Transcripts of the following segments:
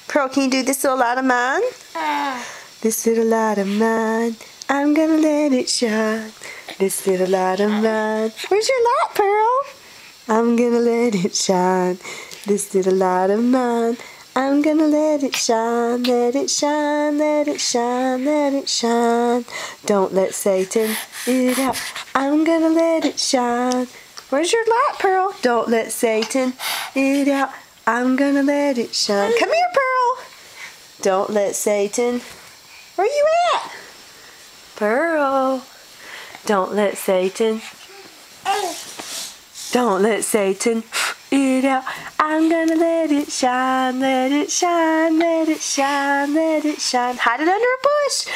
Pearl, can you do this little light of mine? This little light of mine, I'm gonna let it shine. This little light of mine. Where's your light, Pearl? I'm gonna let it shine. This little light of mine, I'm gonna let it shine. Let it shine, let it shine, let it shine. Don't let Satan it out. I'm gonna let it shine. Where's your light, Pearl? Don't let Satan it out. I'm gonna let it shine. Come here, Pearl. Don't let Satan. Where you at? Pearl. Don't let Satan. Don't let Satan it out. I'm gonna let it shine. Let it shine. Let it shine. Let it shine. Hide it under a bush.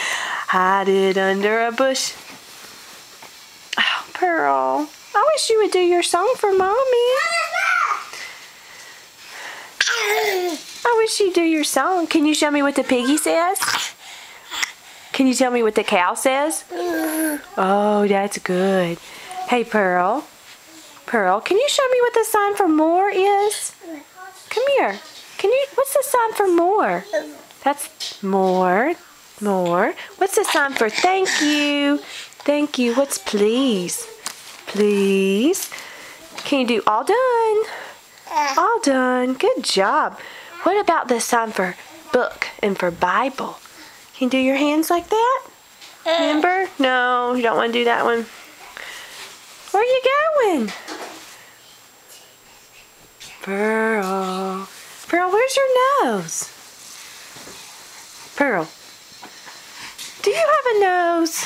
Hide it under a bush. Oh, Pearl. I wish you would do your song for Mommy. I wish you'd do your song. Can you show me what the piggy says? Can you tell me what the cow says? Oh, that's good. Hey, Pearl. Pearl, can you show me what the sign for more is? Come here. What's the sign for more? That's more. More. What's the sign for thank you? Thank you. What's please? Please. Can you do all done? All done. Good job. What about the sign for book and for Bible? Can you do your hands like that? Remember? No, you don't want to do that one. Where are you going? Pearl. Pearl, where's your nose? Pearl. Do you have a nose?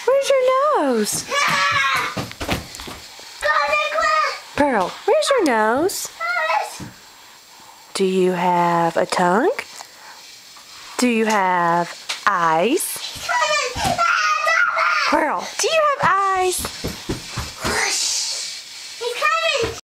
Where's your nose? Pearl, where's your nose? Do you have a tongue? Do you have eyes? Pearl, do